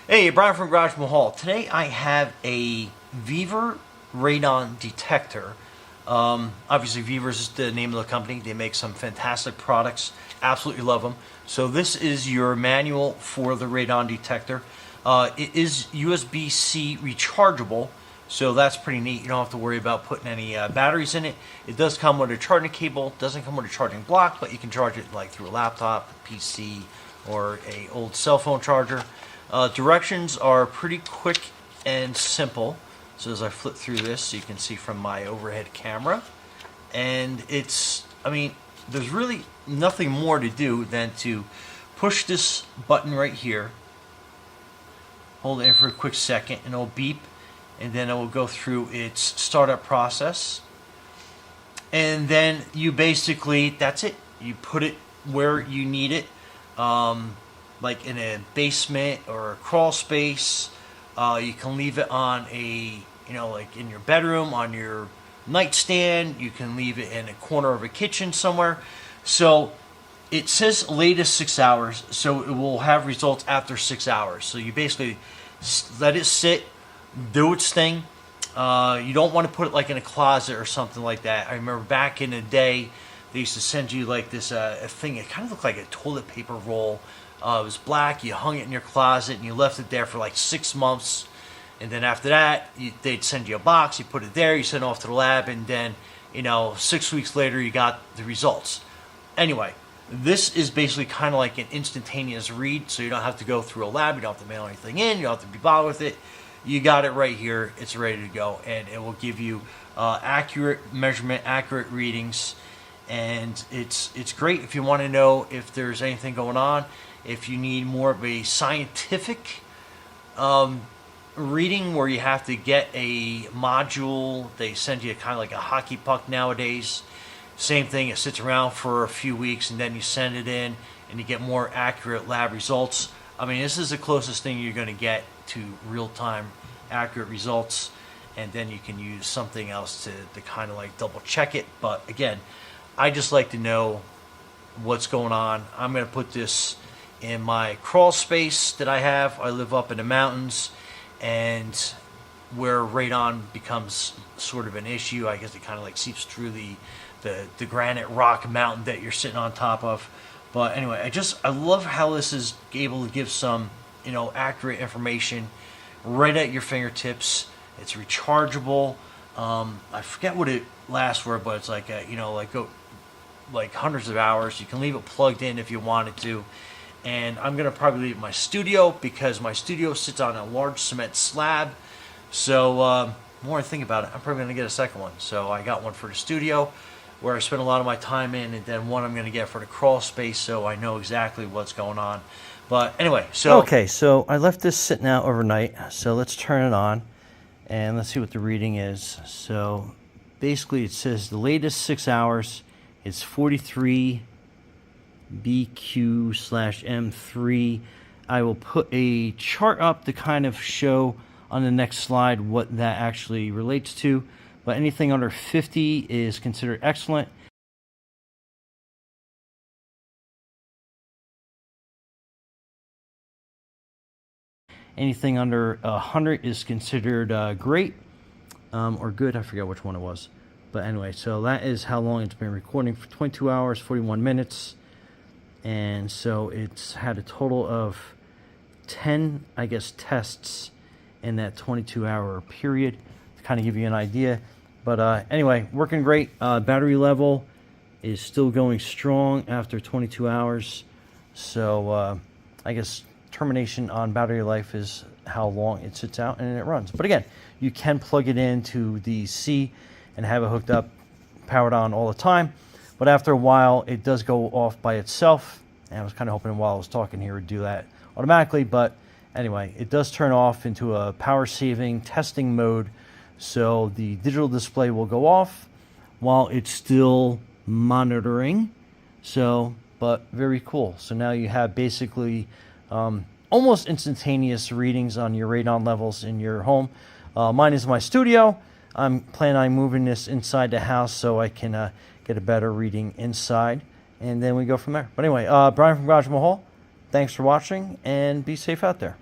Hey, Brian from Garage Mahal. Today I have a VEVOR Radon Detector. Obviously, VEVOR is the name of the company. They make some fantastic products. Absolutely love them. So this is your manual for the radon detector. It is USB-C rechargeable, so that's pretty neat. You don't have to worry about putting any batteries in it. It does come with a charging cable. It doesn't come with a charging block, but you can charge it like through a laptop, PC, or a old cell phone charger. Directions are pretty quick and simple. So as I flip through this, you can see from my overhead camera. And there's really nothing more to do than to push this button right here. Hold it in for a quick second and it'll beep. And then it will go through its startup process. And then you basically, that's it. You put it where you need it. Like in a basement or a crawl space. You can leave it on like in your bedroom, on your nightstand. You can leave it in a corner of a kitchen somewhere. So it says latest 6 hours, so it will have results after 6 hours. So you basically let it sit, do its thing. You don't want to put it like in a closet or something like that. I remember back in the day, they used to send you like this a thing. It kind of looked like a toilet paper roll. It was black. You hung it in your closet and you left it there for like 6 months. And then after that, they'd send you a box. You put it there. You send it off to the lab, and then 6 weeks later, you got the results. Anyway, this is basically kind of like an instantaneous read, so you don't have to go through a lab. You don't have to mail anything in. You don't have to be bothered with it. You got it right here. It's ready to go, and it will give you accurate measurement, accurate readings. And it's great if you want to know if there's anything going on. If you need more of a scientific reading where you have to get a module, they send you kind of like a hockey puck nowadays. Same thing, it sits around for a few weeks and then you send it in and you get more accurate lab results. This is the closest thing you're going to get to real-time accurate results, and then you can use something else to kind of like double check it. But again, I just like to know what's going on. I'm going to put this in my crawl space that I have. I live up in the mountains, and where radon becomes sort of an issue, I guess it kind of like seeps through the granite rock mountain that you're sitting on top of. But anyway, I love how this is able to give some accurate information right at your fingertips. It's rechargeable. I forget what it lasts for, but it's like like hundreds of hours. You can leave it plugged in if you wanted to. And I'm going to probably leave it in my studio because my studio sits on a large cement slab. So the more I think about it, I'm probably going to get a second one. So I got one for the studio where I spend a lot of my time in, and then one I'm going to get for the crawl space so I know exactly what's going on. But anyway, so... Okay, so I left this sitting out overnight. So let's turn it on and let's see what the reading is. So basically it says the latest 6 hours is 43 BQ/M3. I will put a chart up to kind of show on the next slide what that actually relates to. But anything under 50 is considered excellent. Anything under 100 is considered great or good. I forget which one it was. But anyway, so that is how long it's been recording, for 22 hours, 41 minutes. And so it's had a total of 10, I guess, tests in that 22-hour period to kind of give you an idea. But anyway, working great. Battery level is still going strong after 22 hours. So I guess termination on battery life is how long it sits out and it runs. But again, you can plug it into the C and have it hooked up, powered on all the time. But after a while, it does go off by itself. And I was kind of hoping while I was talking here it would do that automatically. But anyway, it does turn off into a power-saving testing mode. So the digital display will go off while it's still monitoring. So, but very cool. So now you have basically almost instantaneous readings on your radon levels in your home. Mine is my studio. I'm planning on moving this inside the house so I can get a better reading inside, and then we go from there. But anyway, Brian from Garage Mahal, thanks for watching, and be safe out there.